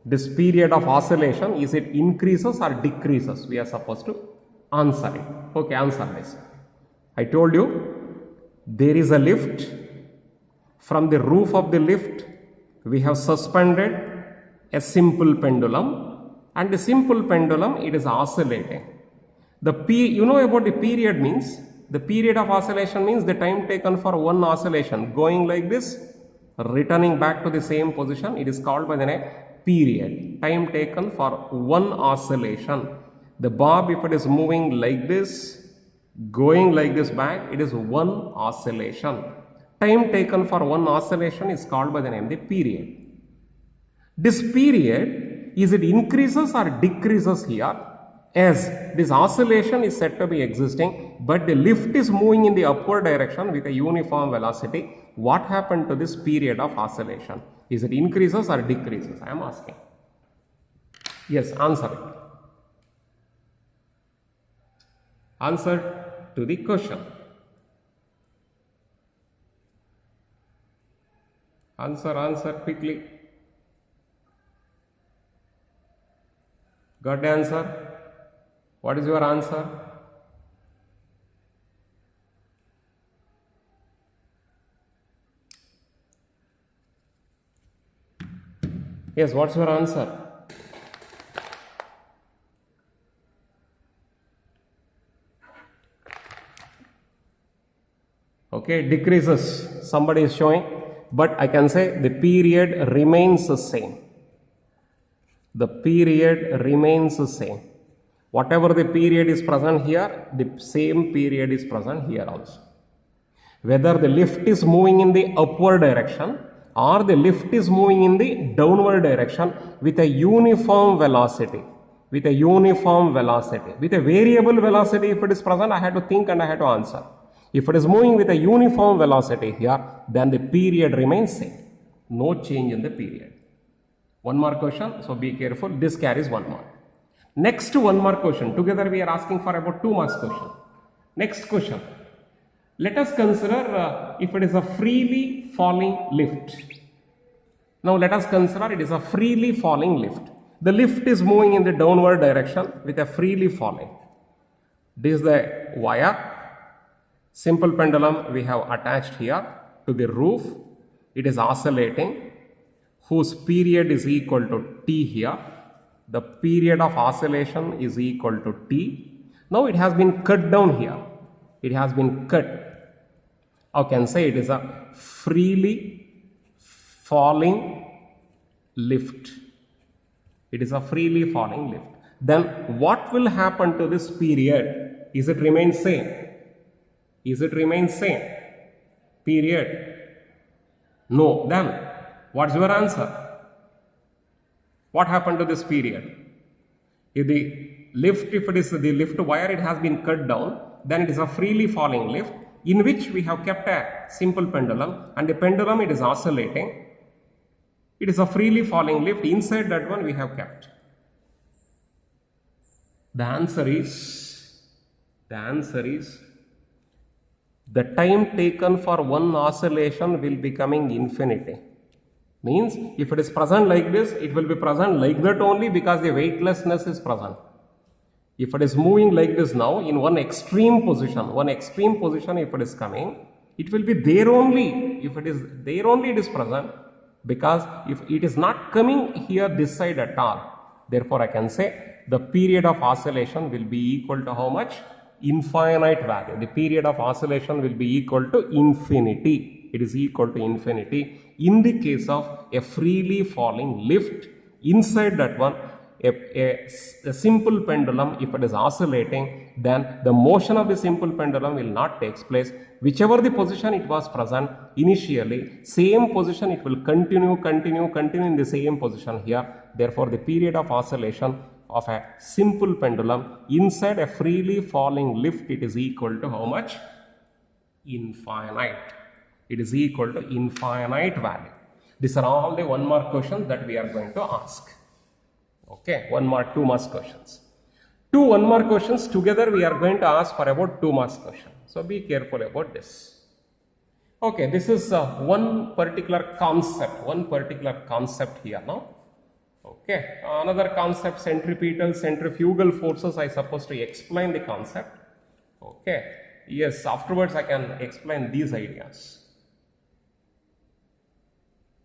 This period of oscillation, is it increases or decreases? We are supposed to answer it. Okay, answer this. I told you there is a lift. From the roof of the lift, we have suspended a simple pendulum, and the simple pendulum, it is oscillating. You know about the period means? The period of oscillation means the time taken for one oscillation, going like this, returning back to the same position. It is called by the name period. Time taken for one oscillation. The bob, if it is moving like this, going like this back, it is one oscillation. Time taken for one oscillation is called by the name the period. This period, is it increases or decreases here? As this oscillation is said to be existing, but the lift is moving in the upward direction with a uniform velocity. What happened to this period of oscillation? Is it increases or decreases? I am asking. Yes, answer it. Answer to the question. Answer quickly. Got the answer? What is your answer? Yes, what's your answer? Okay, decreases. Somebody is showing, but I can say the period remains the same. The period remains the same. Whatever the period is present here, the same period is present here also. Whether the lift is moving in the upward direction or the lift is moving in the downward direction with a uniform velocity. With a uniform velocity. With a variable velocity, if it is present, I have to think and I have to answer. If it is moving with a uniform velocity here, then the period remains same. No change in the period. One more question, so be careful. This carries 1 mark. Next, one more question. Together we are asking for about 2 marks question. Next question. Let us consider if it is a freely falling lift. Now let us consider it is a freely falling lift. The lift is moving in the downward direction with a freely falling. This is the wire. Simple pendulum we have attached here to the roof. It is oscillating, whose period is equal to T here. The period of oscillation is equal to T. Now it has been cut down here. It has been cut. I can say it is a freely falling lift. It is a freely falling lift. Then what will happen to this period? Is it remain same? Is it remain same? Period. No. Then what's your answer? What happened to this period? If it is the lift wire, it has been cut down, then it is a freely falling lift in which we have kept a simple pendulum, and the pendulum, it is oscillating. It is a freely falling lift. Inside that one we have kept. The answer is the time taken for one oscillation will becoming infinity. Means if it is present like this, it will be present like that only because the weightlessness is present. If it is moving like this now in one extreme position if it is coming, it will be there only. If it is there only, it is present, because if it is not coming here this side at all, therefore I can say the period of oscillation will be equal to how much? Infinite value. The period of oscillation will be equal to infinity. It is equal to infinity in the case of a freely falling lift. Inside that one, a simple pendulum, if it is oscillating, then the motion of the simple pendulum will not take place. Whichever the position it was present initially, same position it will continue in the same position here. Therefore, the period of oscillation of a simple pendulum inside a freely falling lift, it is equal to how much? Infinite. It is equal to infinite value. These are all the 1 mark questions that we are going to ask. Okay, 1 mark, 2 mark questions. 2 1 mark questions together we are going to ask for about 2 mark questions. So be careful about this. Okay, this is one particular concept here now. Okay, another concept, centripetal, centrifugal forces. I supposed to explain the concept. Okay, yes, afterwards I can explain these ideas.